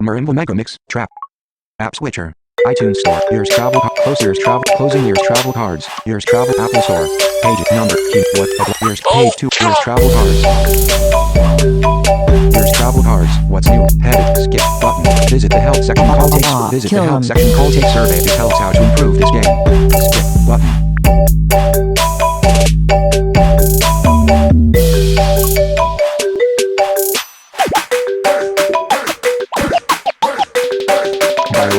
Marimba Megamix, Trap. App Switcher. iTunes Store. Years travel. Close years travel. Closing years travel cards. Years travel. Apple Store. Page number. Key. What? Years. Page 2. Years travel cards. Years travel cards. What's new? Headed. Skip. Button. Visit the help section. Call takes. Visit the help section. Call take survey. It helps how to improve this game. Skip. Button.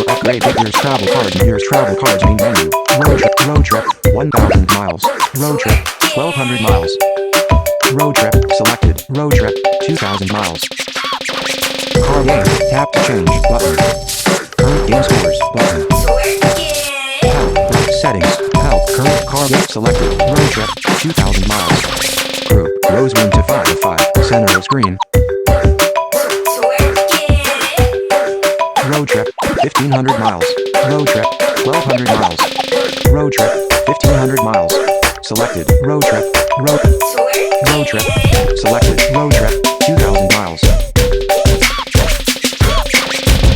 Upgrade years travel cards. Years travel cards main menu. Road trip 1,000 miles. Road trip 1,200 miles. Road trip selected. Road trip 2,000 miles. Car game. Tap to change button. Current game scores button. Help settings. Help current car game selected. Road trip 2,000 miles. Group rows 1 to 5. Center of screen. Road trip 1,500 miles. Road trip 1,200 miles. Road trip 1,500 miles. Selected. Road trip. Road trip. Selected. Road trip 2,000 miles.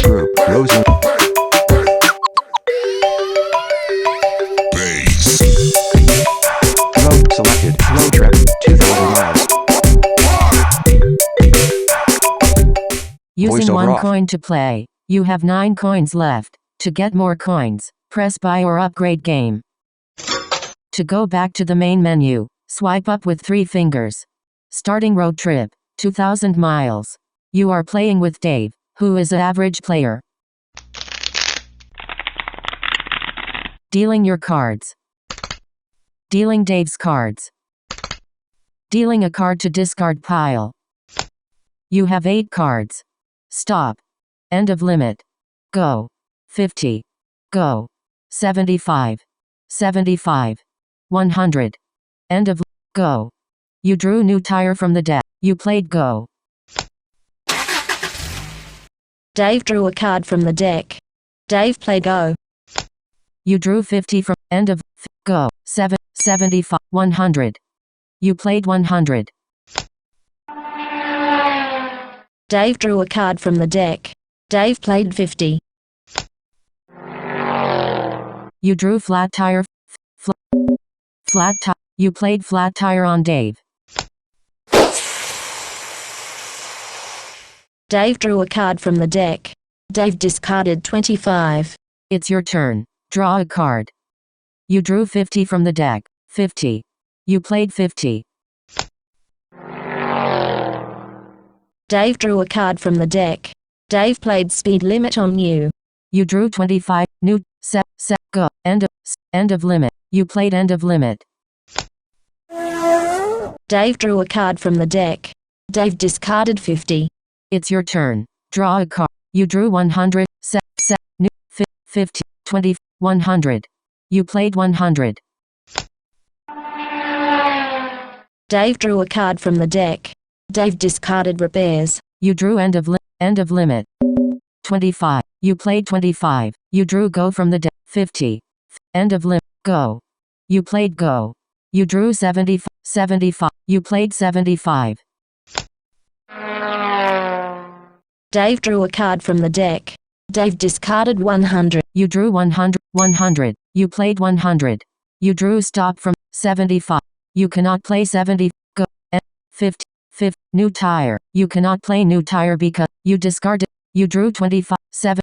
Group rows 1. Base. Road selected. Road trip 2,000 miles. Using one off. coin to play. You have 9 coins left. To get more coins, press buy or upgrade game. To go back to the main menu, swipe up with 3 fingers. Starting road trip, 2,000 miles. You are playing with Dave, who is an average player. Dealing your cards. Dealing Dave's cards. Dealing a card to discard pile. You have 8 cards. Stop. End of limit. Go. 50. Go. 75. 75. 100. End of go. You drew new tire from the deck. You played go. Dave drew a card from the deck. Dave played go. You drew 50 from end of go. 75. 100. You played 100. Dave drew a card from the deck. Dave played 50. You drew flat tire. Flat tire. You played flat tire on Dave. Dave drew a card from the deck. Dave discarded 25. It's your turn. Draw a card. You drew 50 from the deck. 50. You played 50. Dave drew a card from the deck. Dave played speed limit on you. You drew 25. New set go. End of limit. You played end of limit. Dave drew a card from the deck. Dave discarded 50. It's your turn. Draw a card. You drew 100. New 50. 20. 100. You played 100. Dave drew a card from the deck. Dave discarded repairs. You drew end of limit. 25. You played 25. You drew go from the deck. 50. End of limit. Go. You played go. You drew 75. 75. You played 75. Dave drew a card from the deck. Dave discarded 100. You drew 100. 100. You played 100. You drew stop from 75. You cannot play 70. Go. 50. 50. New tire. You cannot play new tire because you discarded. You drew 25. 7.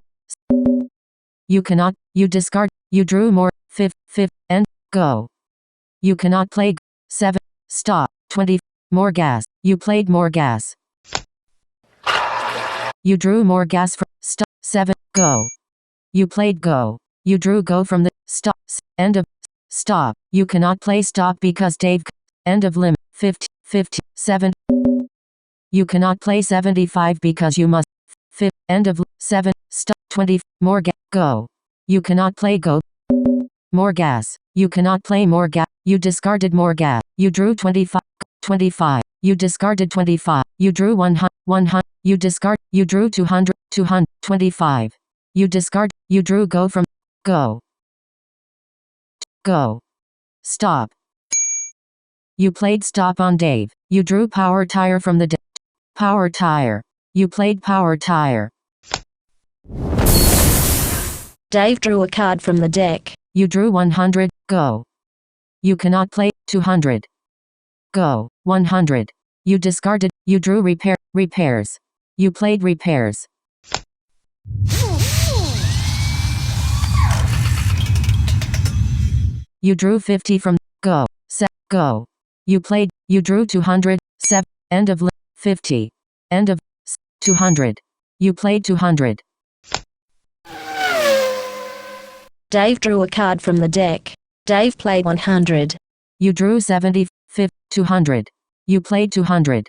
You cannot. You discard. You drew more. 5. 5. And go. You cannot play 7. Stop. 20. More gas. You played more gas. You drew more gas from stop. 7. Go. You played go. You drew go from the stop. End of stop. You cannot play stop because Dave. End of limit. 50. 50. 7. You cannot play 75 because you must. 5. End of 7. Stop. 20. More gas. Go. You cannot play go. More gas. You cannot play more gas. You discarded more gas. You drew 25. 25. You discarded 25. You drew 100. 100. You discard. You drew 200. 200. 25. You discard. You drew go from go. Go. Stop. You played stop on Dave. You drew power tire from the power tire. You played power tire. Dave drew a card from the deck. You drew 100. Go. You cannot play. 200. Go. 100. You discarded. You drew repairs. You played repairs. You drew 50 from go. Go. You played. You drew 200. End of 50. End of 200. You played 200. Dave drew a card from the deck. Dave played 100. You drew 70. 200. You played 200.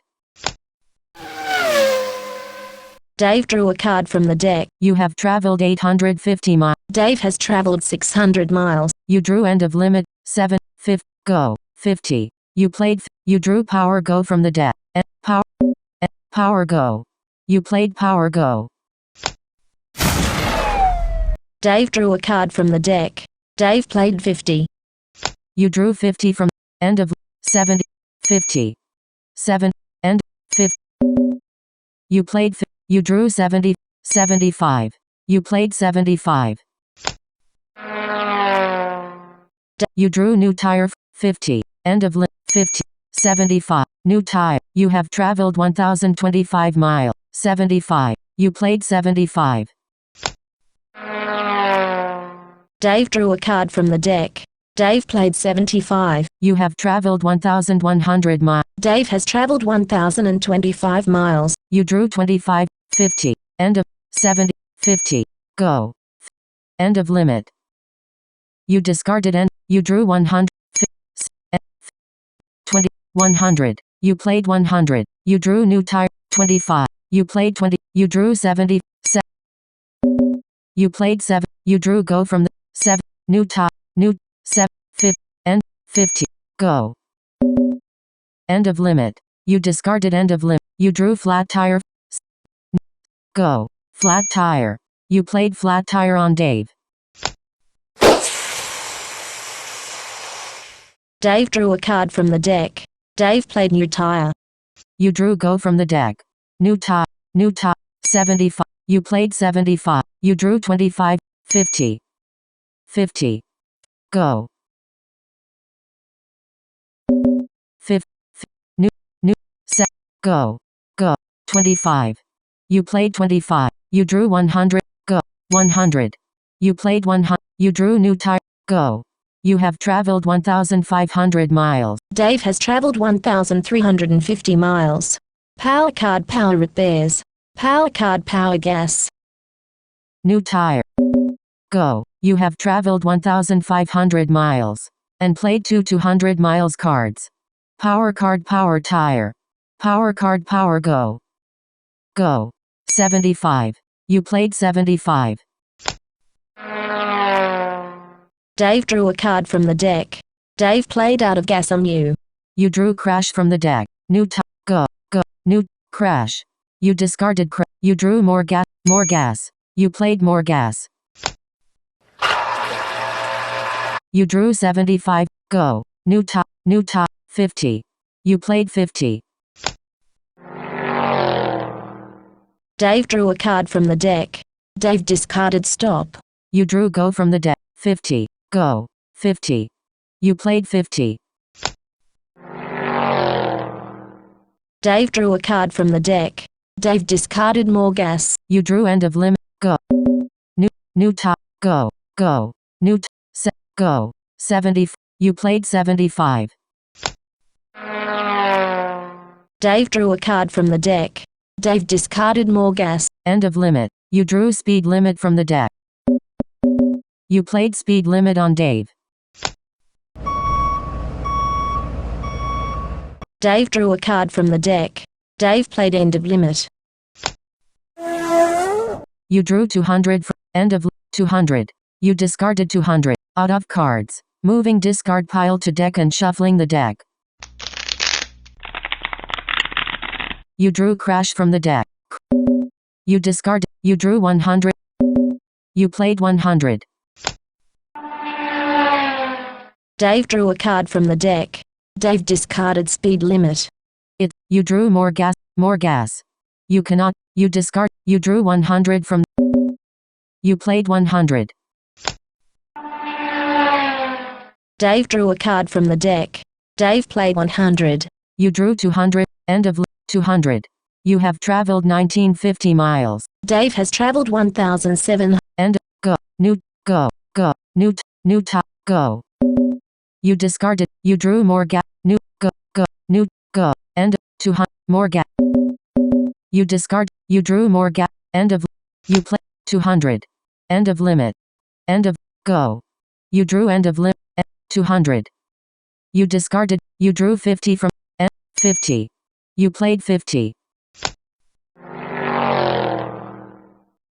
Dave drew a card from the deck. You have traveled 850 miles. Dave has traveled 600 miles. You drew end of limit. go. 50. You played. You drew power go from the deck. Power go. You played power go. Dave drew a card from the deck. Dave played 50. You drew 50 from end of 70. 50. 7. End 50. You played. You drew 70. 75. You played 75. You drew new tire. 50. End of 50. 75. New tire. You have traveled 1025 miles. 75. You played 75. Dave drew a card from the deck. Dave played 75. You have traveled 1100 miles. Dave has traveled 1025 miles. You drew 25. 50. End of 70. 50. Go. End of limit. You discarded end. You drew 100. 20. 100. You played 100. You drew new tire. 25. You played 20. You drew 70. You played 7. You drew go from the 7. New tire. New 7. 50. End 50. Go. End of limit. You discarded end of limit. You drew flat tire. Go. Flat tire. You played flat tire on Dave. Dave drew a card from the deck. Dave played new tire. You drew go from the deck. New tire. 75. You played 75. You drew 25. 50. 50. Go. 50. New. Go. 25. You played 25. You drew 100. Go. 100. You played 100. You drew new tire. Go. You have traveled 1500 miles. Dave has traveled 1350 miles. Power card power repairs. Power card power gas. New tire. Go. You have traveled 1500 miles. And played 200 miles cards. Power card power tire. Power card power go. Go. 75. You played 75. Dave drew a card from the deck. Dave played out of gas on you. You drew crash from the deck. New go. New crash. You discarded you drew more gas. You played more gas. You drew 75. Go. New 50. You played 50. Dave drew a card from the deck. Dave discarded stop. You drew go from the deck. 50. Go. 50. You played 50. Dave drew a card from the deck. Dave discarded more gas. You drew end of limit. Go. New go. New go. 70. You played 75. Dave drew a card from the deck. Dave discarded more gas. End of limit. You drew speed limit from the deck. You played speed limit on Dave. Dave drew a card from the deck. Dave played end of limit. You drew 200 for end of 200. You discarded 200 out of cards. Moving discard pile to deck and shuffling the deck. You drew crash from the deck. You discarded. You drew 100. You played 100. Dave drew a card from the deck. Dave discarded speed limit. You drew more gas. You cannot. You discard. You drew 100 from. You played 100. Dave drew a card from the deck. Dave played 100. You drew 200. End of 200. You have traveled 1950 miles. Dave has traveled 1,700. End. Go. New. Go. Go. New top. Go. You discarded. You drew more gap. New. Go. Go. New. Go. End. 200. More gap. You discard. You drew more gap. End of. You play 200. End of limit. End of. Go. You drew end of limit. 200. You discarded. You drew 50 from. End. 50. You played 50.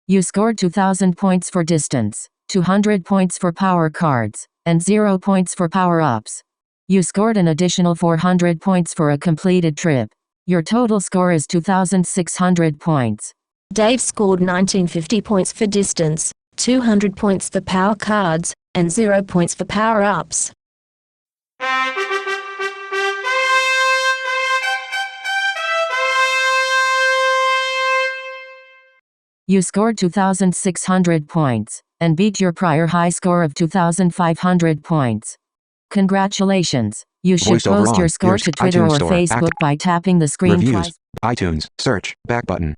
You scored 2,000 points for distance, 200 points for power cards, and 0 points for power-ups. You scored an additional 400 points for a completed trip. Your total score is 2,600 points. Dave scored 1950 points for distance, 200 points for power cards, and 0 points for power-ups. You scored 2,600 points, and beat your prior high score of 2,500 points. Congratulations! You should Voiceover post on. your score Here's to Twitter iTunes or Store. Facebook by tapping the screen Reviews. twice. iTunes. Search. Back button.